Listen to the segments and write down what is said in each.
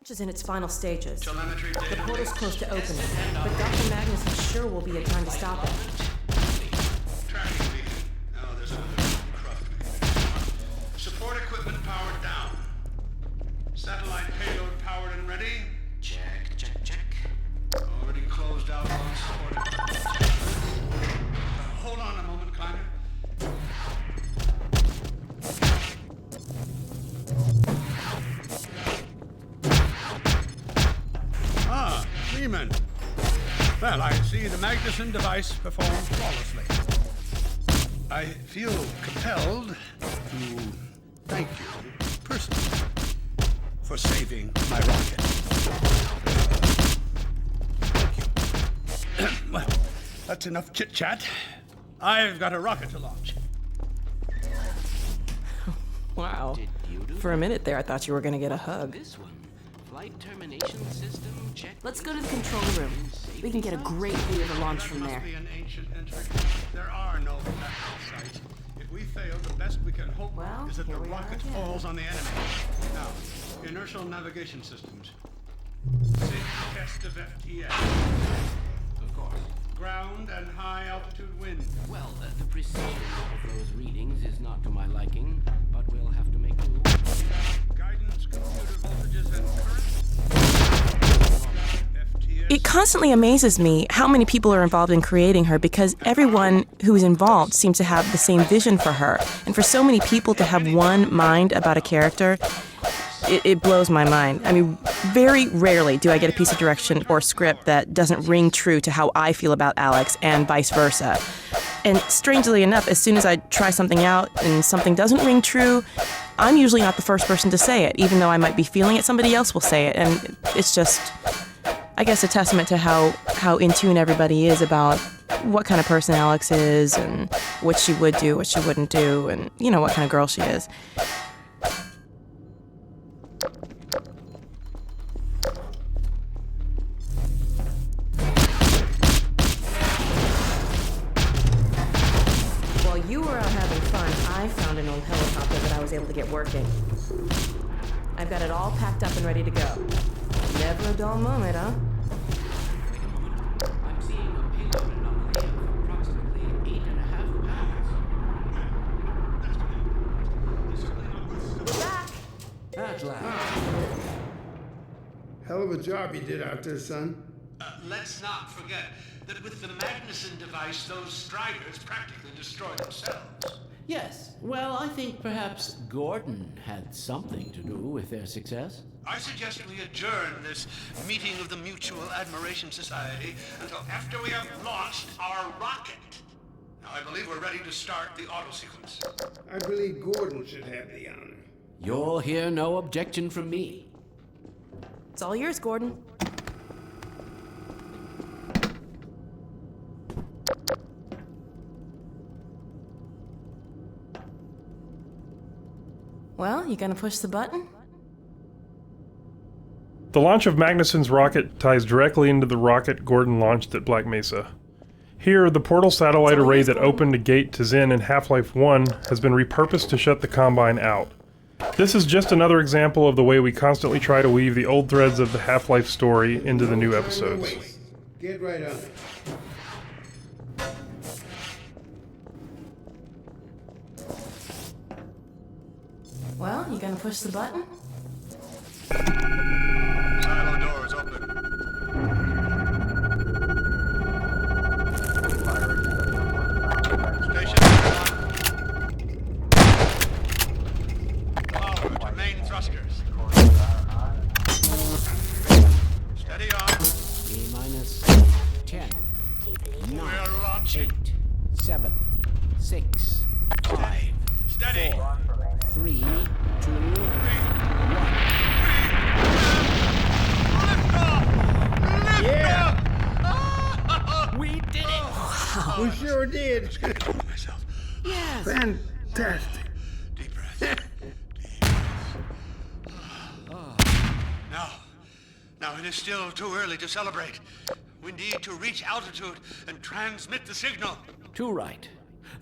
Which is in its final stages. Telemetry The data portal's links. close to opening, but Dr. Magnus sure will be a time to stop it. Tracking beacon. Oh, there's another craft. Support equipment powered down. Satellite payload powered and ready. Check. Already closed out on support equipment. Hold on a moment, Kleiner. Ah, Freeman. Well, I see the Magnuson device performed flawlessly. I feel compelled to thank you personally for saving my rocket. Thank you. Well, that's enough chit-chat. I've got a rocket to launch. Wow. Did you do For a minute there, I thought you were gonna get a hug. this one? Flight termination system check. Let's go to the control room. We can get a great view of the launch from That there. must be an ancient entry. There are no backup sites. If we fail, the best we can hope Well, is that the here we are rocket again. falls on the enemy. Now, inertial navigation systems. Sync test of FTS. Of course. Ground and high altitude wind. Well, the precision of those readings is not to my liking, but we'll have to make do. Guidance, computer voltages, and current. FTS. It constantly amazes me how many people are involved in creating her because everyone who is involved seems to have the same vision for her. And for so many people to have one mind about a character, it blows my mind. I mean, very rarely do I get a piece of direction or script that doesn't ring true to how I feel about Alex and vice versa. And strangely enough, as soon as I try something out and something doesn't ring true, I'm usually not the first person to say it, even though I might be feeling it, somebody else will say it. And it's just, I guess, a testament to how in tune everybody is about what kind of person Alex is and what she would do, what she wouldn't do, and, you know, what kind of girl she is. While you were out having fun, I found an old helicopter that I was able to get working. I've got it all packed up and ready to go. Never a dull moment, huh? Wait a moment. I'm seeing a payload anomaly of approximately 8.5 pounds. We're back! At last. Hell of a job you did out there, son. Let's not forget that with the Magnuson device, those Striders practically destroy themselves. Yes, well, I think perhaps Gordon had something to do with their success. I suggest we adjourn this meeting of the Mutual Admiration Society until after we have launched our rocket. Now, I believe we're ready to start the auto sequence. I believe Gordon should have the honor. You'll hear no objection from me. It's all yours, Gordon. Well, you gonna push the button? The launch of Magnuson's rocket ties directly into the rocket Gordon launched at Black Mesa. Here, the portal satellite array that opened a gate to Zen in Half-Life 1 has been repurposed to shut the Combine out. This is just another example of the way we constantly try to weave the old threads of the Half-Life story into the new episodes. Get right on it. Well, you gonna push the button? Silo doors open. Station power to main thrusters. Steady on. T-minus 10, 9, We're launching. 8, 7, 6, 5, Steady. 4, 3, 2, 1. Yeah! We did it! We sure did. Just gonna control myself. Yes! Fantastic. Deep breath. Deep breath. Now it is still too early to celebrate. We need to reach altitude and transmit the signal. Too right.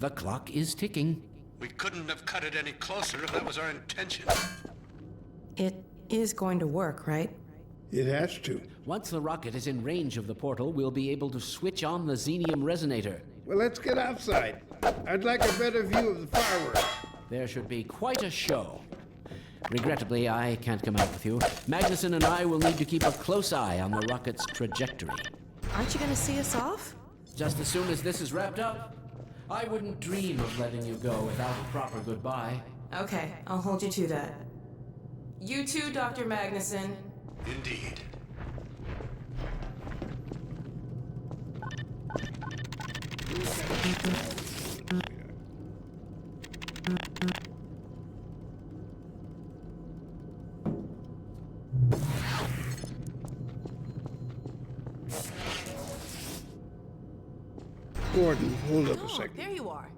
The clock is ticking. We couldn't have cut it any closer if that was our intention. It is going to work, right? It has to. Once the rocket is in range of the portal, we'll be able to switch on the xenium resonator. Well, let's get outside. I'd like a better view of the fireworks. There should be quite a show. Regrettably, I can't come out with you. Magnuson and I will need to keep a close eye on the rocket's trajectory. Aren't you going to see us off? Just as soon as this is wrapped up, I wouldn't dream of letting you go without a proper goodbye. Okay, I'll hold you to that. You too, Dr. Magnuson. Indeed. Gordon, hold up a Oh, second. there you are.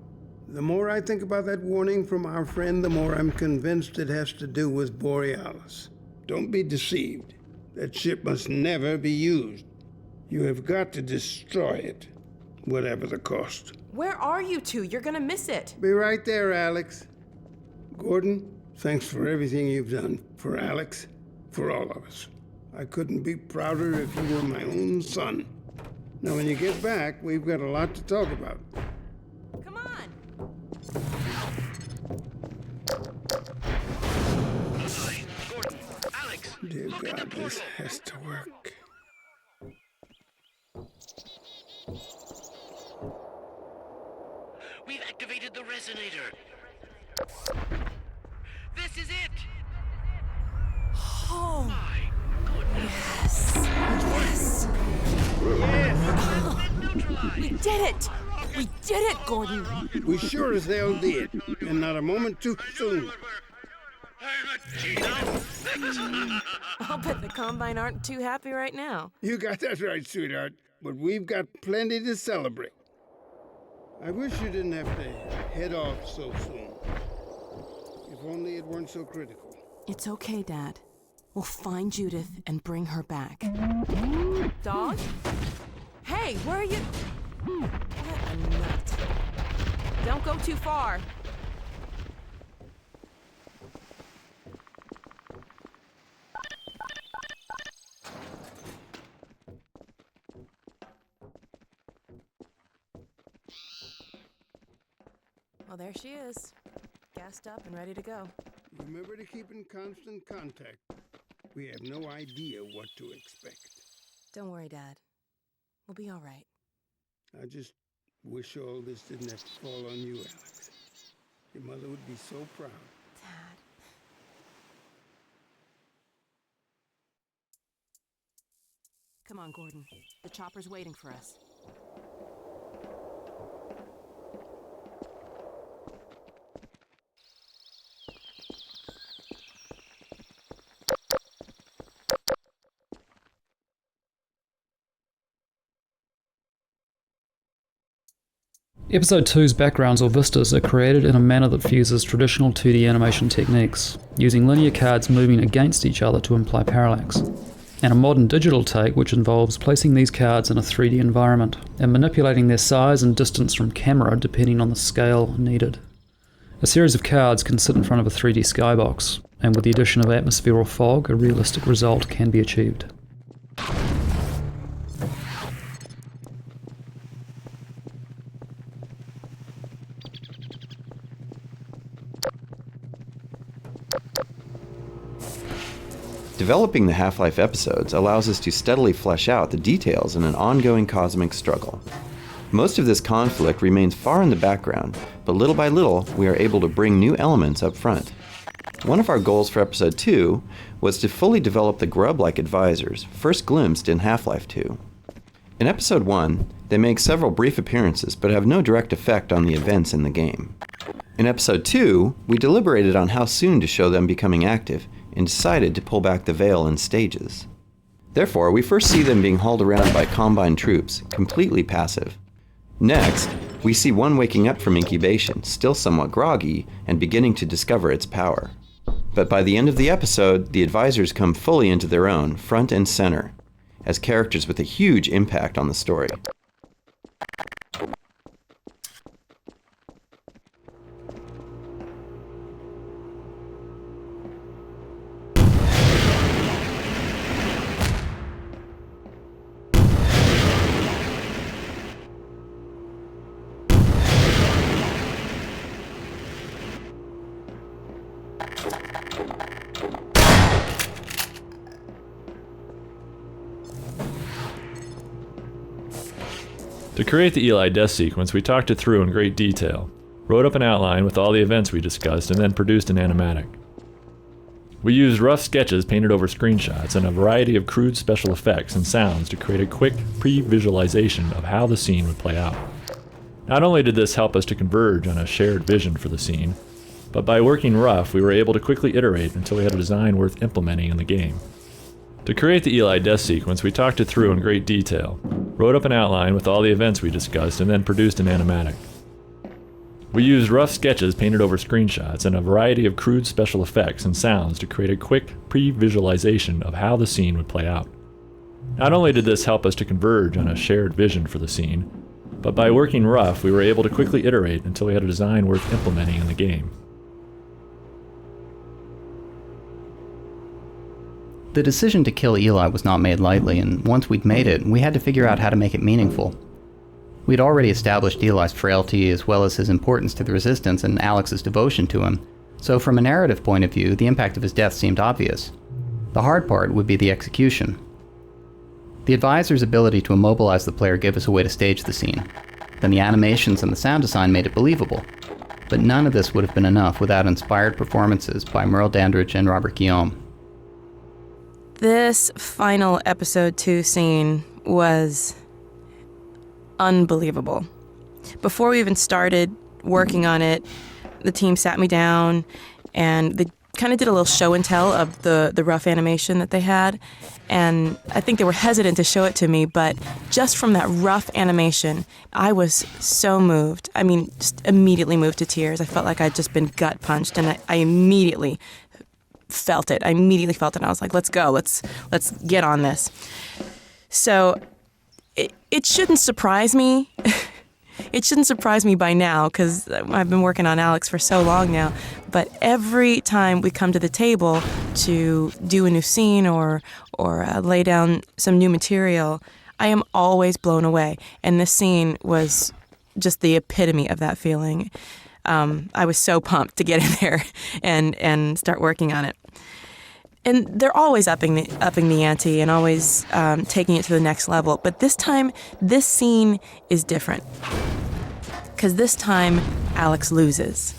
The more I think about that warning from our friend, the more I'm convinced it has to do with Borealis. Don't be deceived. That ship must never be used. You have got to destroy it, whatever the cost. Where are you two? You're gonna miss it. Be right there, Alex. Gordon, thanks for everything you've done. For Alex, for all of us. I couldn't be prouder if you were my own son. Now, when you get back, we've got a lot to talk about. Come on. Gordon, Alex! Dear God, this has to work. We've activated the resonator. This is it! Oh, My goodness! yes. Yes! We did it. We did it, Gordon. We sure as hell did. And not a moment too soon. I'm a genius! I'll bet the Combine aren't too happy right now. You got that right, sweetheart. But we've got plenty to celebrate. I wish you didn't have to head off so soon. If only it weren't so critical. It's okay, Dad. We'll find Judith and bring her back. Dog? Hey, where are you? What a nut. Don't go too far. Well, there she is. Gassed up and ready to go. Remember to keep in constant contact. We have no idea what to expect. Don't worry, Dad. We'll be all right. I just wish all this didn't have to fall on you, Alex. Your mother would be so proud. Dad. Come on, Gordon. The chopper's waiting for us. Episode 2's backgrounds or vistas are created in a manner that fuses traditional 2D animation techniques, using linear cards moving against each other to imply parallax, and a modern digital take which involves placing these cards in a 3D environment and manipulating their size and distance from camera depending on the scale needed. A series of cards can sit in front of a 3D skybox, and with the addition of atmosphere or fog, a realistic result can be achieved. Developing the Half-Life episodes allows us to steadily flesh out the details in an ongoing cosmic struggle. Most of this conflict remains far in the background, but little by little we are able to bring new elements up front. One of our goals for Episode 2 was to fully develop the grub-like advisors, first glimpsed in Half-Life 2. In Episode 1, they make several brief appearances but have no direct effect on the events in the game. In Episode 2, we deliberated on how soon to show them becoming active, and decided to pull back the veil in stages. Therefore, we first see them being hauled around by Combine troops, completely passive. Next, we see one waking up from incubation, still somewhat groggy, and beginning to discover its power. But by the end of the episode, the advisors come fully into their own, front and center, as characters with a huge impact on the story. To create the Eli death sequence, we talked it through in great detail, wrote up an outline with all the events we discussed, and then produced an animatic. We used rough sketches painted over screenshots and a variety of crude special effects and sounds to create a quick pre-visualization of how the scene would play out. Not only did this help us to converge on a shared vision for the scene, but by working rough, we were able to quickly iterate until we had a design worth implementing in the game. To create the Eli death sequence, we talked it through in great detail, wrote up an outline with all the events we discussed, and then produced an animatic. We used rough sketches painted over screenshots and a variety of crude special effects and sounds to create a quick pre-visualization of how the scene would play out. Not only did this help us to converge on a shared vision for the scene, but by working rough, we were able to quickly iterate until we had a design worth implementing in the game. The decision to kill Eli was not made lightly, and once we'd made it, we had to figure out how to make it meaningful. We'd already established Eli's frailty as well as his importance to the Resistance and Alex's devotion to him, so from a narrative point of view, the impact of his death seemed obvious. The hard part would be the execution. The advisor's ability to immobilize the player gave us a way to stage the scene. Then the animations and the sound design made it believable. But none of this would have been enough without inspired performances by Merle Dandridge and Robert Guillaume. This final episode 2 scene was unbelievable. Before we even started working on it, the team sat me down and they kind of did a little show and tell of the rough animation that they had. And I think they were hesitant to show it to me, but just from that rough animation, I was so moved. I mean, just immediately moved to tears. I felt like I'd just been gut punched, and I immediately felt it. I was like, let's go. Let's get on this. So it shouldn't surprise me. It shouldn't surprise me by now because I've been working on Alex for so long now. But every time we come to the table to do a new scene or lay down some new material, I am always blown away. And this scene was just the epitome of that feeling. I was so pumped to get in there and start working on it. And they're always upping the ante and always taking it to the next level. But this time, this scene is different. Because this time, Alex loses.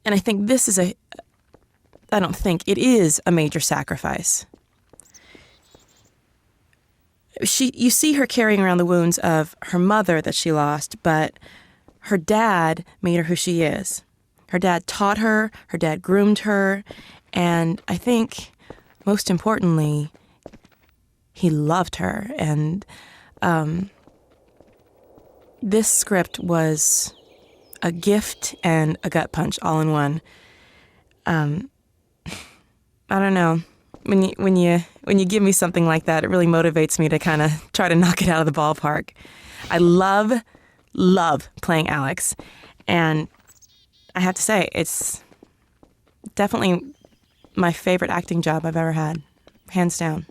And I think this is it is a major sacrifice. You see her carrying around the wounds of her mother that she lost, but her dad made her who she is. Her dad taught her dad groomed her, and I think, most importantly, he loved her. And this script was a gift and a gut punch all in one. I don't know. When you give me something like that, it really motivates me to kind of try to knock it out of the ballpark. I love playing Alex, and I have to say, it's definitely my favorite acting job I've ever had, hands down.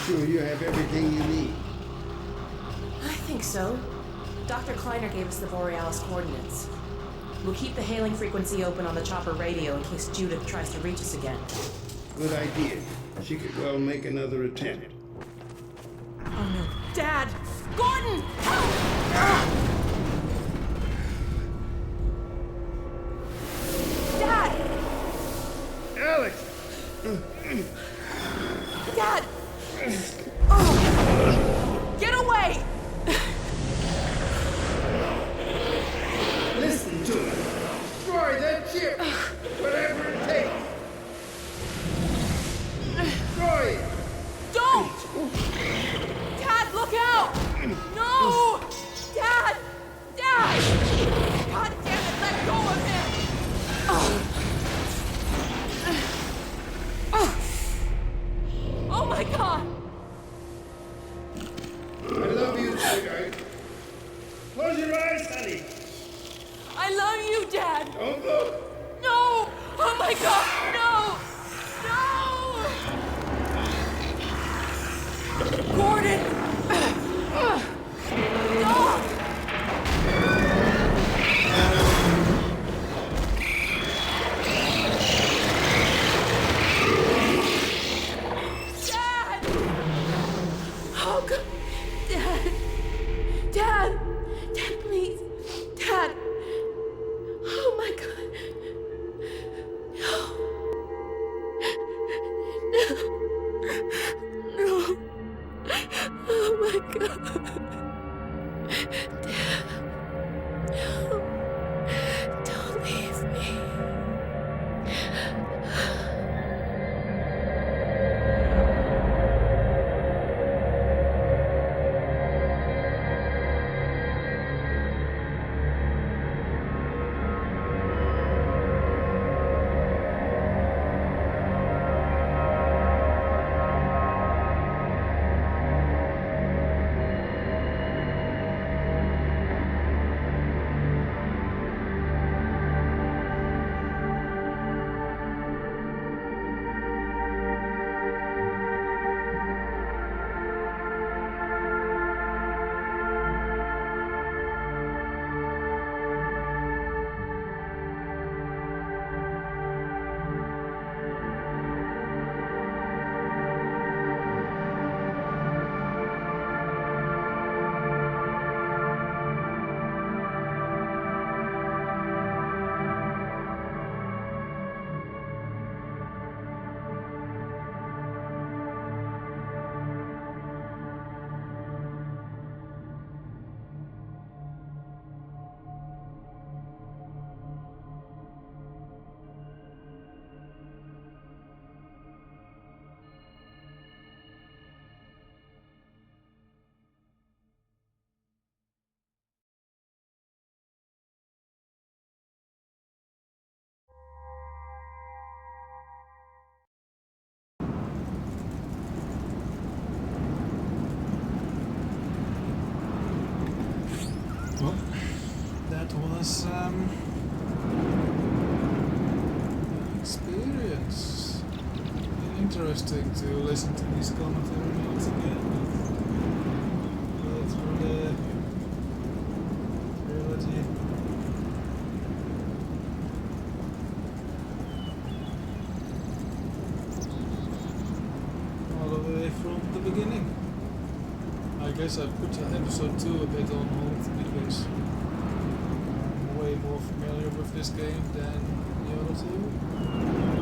Sure you have everything you need. I think so. Dr. Kleiner gave us the Borealis coordinates. We'll keep the hailing frequency open on the chopper radio in case Judith tries to reach us again. Good idea. She could well make another attempt. Oh no. Dad! Gordon! Help! Dad! ship! Whatever it takes! Destroy it! Don't! Dad, look out! No! Dad! Dad! God damn it, let go of him! Oh my God! I love you, sweetheart. Close your eyes, honey. I love you, Dad! Don't look. No! Oh my God! No! No! Gordon! Dog! Dad! Oh God! Dad! Dad! Dad, please! Dad! Oh my God! No! No! No! Oh my God! Dad! No! Don't leave me! Well, that was experience. Interesting to listen to these commentary notes again. But for the trilogy. All the way from the beginning. I guess I put episode 2 a bit on hold because I'm way more familiar with this game than the other two.